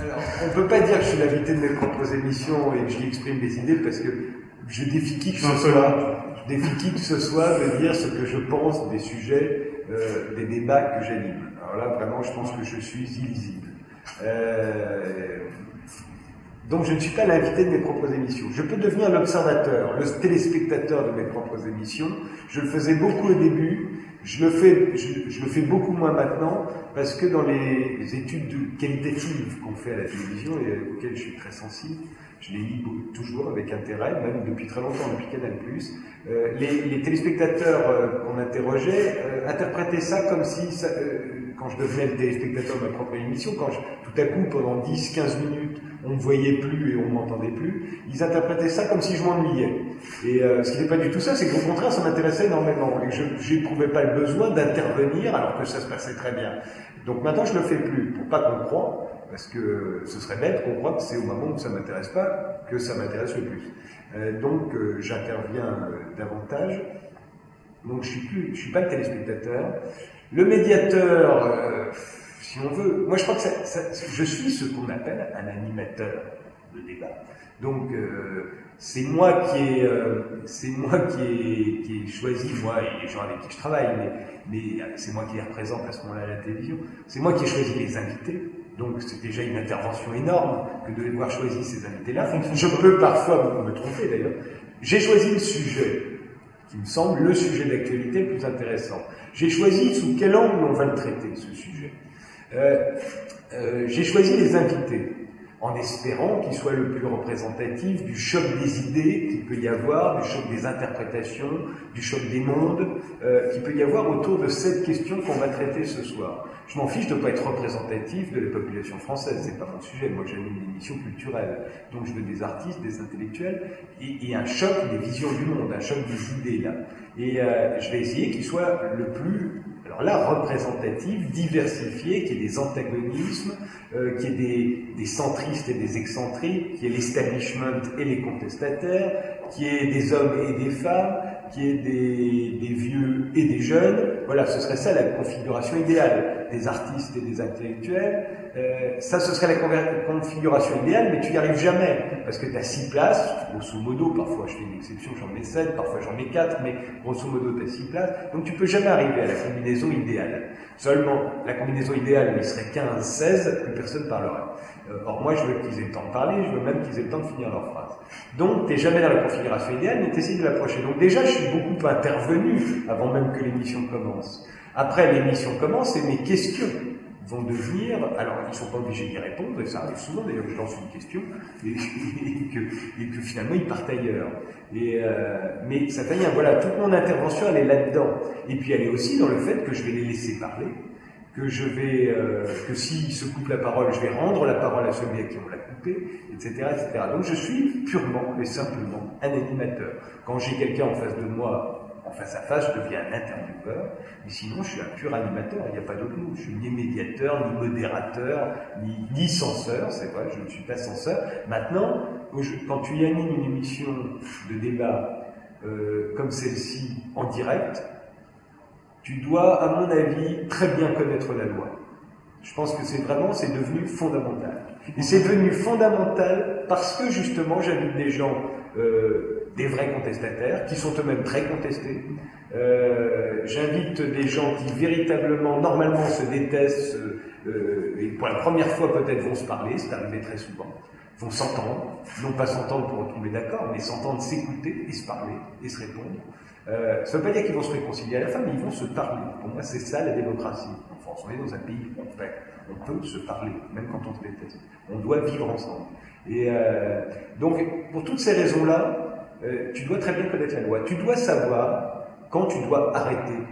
Alors, on ne peut pas dire que je suis l'invité de mes propres émissions et que j'y exprime des idées parce que je défie qui que ce soit. Je défie qui que ce soit de dire ce que je pense des sujets, des débats que j'anime. Alors là, vraiment, je pense que je suis illisible. Donc je ne suis pas l'invité de mes propres émissions. Je peux devenir l'observateur, le téléspectateur de mes propres émissions. Je le faisais beaucoup au début. Je le fais beaucoup moins maintenant, parce que dans les études qualitatives qu'on fait à la télévision et auxquelles je suis très sensible, je les lis toujours avec intérêt, même depuis très longtemps, depuis Canal+, les téléspectateurs qu'on interrogeait interprétaient ça comme si, quand je devenais le téléspectateur de ma propre émission, quand tout à coup, pendant 10-15 minutes, on ne me voyait plus et on ne m'entendait plus, ils interprétaient ça comme si je m'ennuyais. Et ce qui n'est pas du tout ça, c'est qu'au contraire, ça m'intéressait énormément. Et je n'éprouvais pas le besoin d'intervenir alors que ça se passait très bien. Donc maintenant, je ne le fais plus, pour pas qu'on croie, parce que ce serait bête qu'on croie que c'est au moment où ça ne m'intéresse pas que ça m'intéresse le plus. Donc j'interviens davantage. Donc je suis pas le téléspectateur. Le médiateur, si on veut, moi je crois que je suis ce qu'on appelle un animateur de débat. Donc c'est moi qui ai choisi, moi et les gens avec qui je travaille, mais c'est moi qui les représente à ce moment-là à la télévision. C'est moi qui ai choisi les invités. Donc c'est déjà une intervention énorme que de devoir choisir ces invités-là. Je peux parfois me tromper d'ailleurs. J'ai choisi le sujet qui me semble le sujet d'actualité le plus intéressant. J'ai choisi sous quel angle on va le traiter, ce sujet. J'ai choisi les invités, en espérant qu'ils soient le plus représentatifs du choc des idées qu'il peut y avoir, du choc des interprétations, du choc des mondes qu'il peut y avoir autour de cette question qu'on va traiter ce soir. Je m'en fiche de ne pas être représentatif de la population française, c'est pas mon sujet. Moi, j'anime une émission culturelle, donc je veux des artistes, des intellectuels, et un choc des visions du monde, un choc des idées là. Et je vais essayer qu'il soit le plus, alors là, représentatif, diversifié, qu'il y ait des antagonismes, qu'il y ait des centristes et des excentriques, qu'il y ait l'establishment et les contestataires, qu'il y ait des hommes et des femmes, qu'il y ait des vieux et des jeunes. Voilà, ce serait ça la configuration idéale, des artistes et des intellectuels. Ça, ce serait la configuration idéale, mais tu n'y arrives jamais, parce que tu as 6 places, grosso modo, parfois je fais une exception, j'en mets 7, parfois j'en mets 4, mais grosso modo, tu as 6 places, donc tu peux jamais arriver à la combinaison idéale. Seulement, la combinaison idéale, il serait 15, 16, plus personne parlerait. Or, moi, je veux qu'ils aient le temps de parler, je veux même qu'ils aient le temps de finir leur phrase. Donc, tu n'es jamais dans la configuration idéale, mais tu essaies de l'approcher. Donc, déjà, je suis beaucoup intervenu avant même que l'émission commence. Après, l'émission commence et mes questions vont devenir, alors ils ne sont pas obligés d'y répondre, et ça arrive souvent, d'ailleurs je lance une question, et que finalement ils partent ailleurs. Mais ça fait bien, voilà, toute mon intervention elle est là-dedans. Et puis elle est aussi dans le fait que je vais les laisser parler, que s'ils se coupent la parole, je vais rendre la parole à celui à qui on l'a coupé, etc., etc. Donc je suis purement et simplement un animateur. Quand j'ai quelqu'un en face de moi, en face à face, je deviens un intervieweur, mais sinon je suis un pur animateur, il n'y a pas d'autre mot. Je suis ni médiateur, ni modérateur, ni censeur, c'est vrai, je ne suis pas censeur. Maintenant, quand tu animes une émission de débat comme celle-ci en direct, tu dois, à mon avis, très bien connaître la loi. Je pense que c'est devenu fondamental. Et c'est devenu fondamental parce que justement j'invite des gens, des vrais contestataires, qui sont eux-mêmes très contestés. J'invite des gens qui véritablement, normalement, se détestent, et pour la première fois peut-être vont se parler, c'est arrivé très souvent, vont s'entendre, non pas s'entendre pour retomber d'accord, mais s'entendre, s'écouter et se parler et se répondre. Ça ne veut pas dire qu'ils vont se réconcilier à la fin, mais ils vont se parler. Pour moi, c'est ça la démocratie. En France, on est dans un pays où on peut se parler, même quand on se déteste. On doit vivre ensemble. Et donc, pour toutes ces raisons-là, tu dois très bien connaître la loi. Tu dois savoir quand tu dois arrêter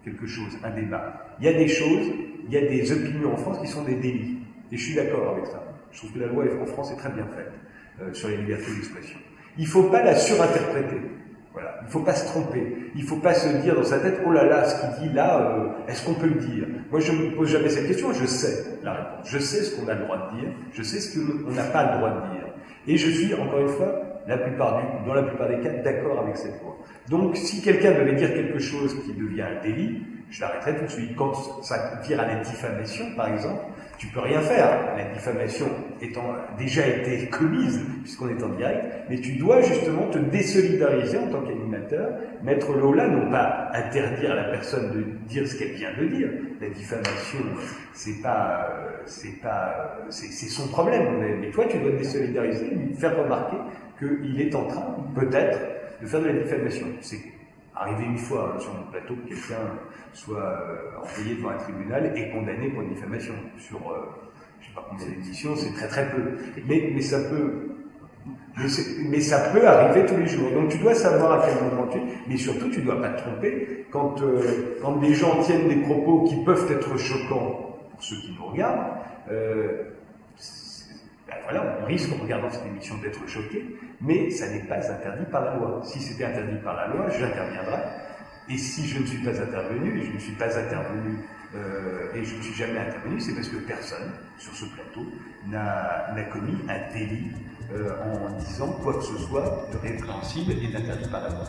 quelque chose, un débat. Il y a des choses, il y a des opinions en France qui sont des délits. Et je suis d'accord avec ça. Je trouve que la loi en France est très bien faite sur les libertés d'expression. Il ne faut pas la surinterpréter. Voilà. Il ne faut pas se tromper. Il ne faut pas se dire dans sa tête, oh là là, ce qu'il dit là, est-ce qu'on peut le dire? Moi, je ne me pose jamais cette question, je sais la réponse. Je sais ce qu'on a le droit de dire, je sais ce qu'on n'a pas le droit de dire. Et je suis, encore une fois, dans la plupart des cas, d'accord avec cette loi. Donc, si quelqu'un devait dire quelque chose qui devient un délit, je l'arrêterai tout de suite. Quand ça vire à la diffamation, par exemple, tu peux rien faire. La diffamation étant déjà été commise, puisqu'on est en direct, mais tu dois justement te désolidariser en tant qu'animateur, mettre le haut là, non pas interdire à la personne de dire ce qu'elle vient de dire. La diffamation, c'est son problème. Mais toi, tu dois te désolidariser, lui faire remarquer qu'il est en train, peut-être, de faire de la diffamation. C'est arrivé une fois sur mon plateau que quelqu'un soit envoyé devant un tribunal et condamné pour une diffamation. Sur, je ne sais pas combien d'émissions, c'est très très peu. Mais ça peut arriver tous les jours. Donc tu dois savoir à quel moment tu es, mais surtout tu ne dois pas te tromper. Quand des gens tiennent des propos qui peuvent être choquants pour ceux qui nous regardent, voilà, on risque en regardant cette émission d'être choqué, mais ça n'est pas interdit par la loi. Si c'était interdit par la loi, j'interviendrai. Et si je ne suis pas intervenu, et je ne suis pas intervenu, et je ne suis jamais intervenu, c'est parce que personne, sur ce plateau, n'a commis un délit en disant quoi que ce soit de répréhensible et d'interdit par la loi.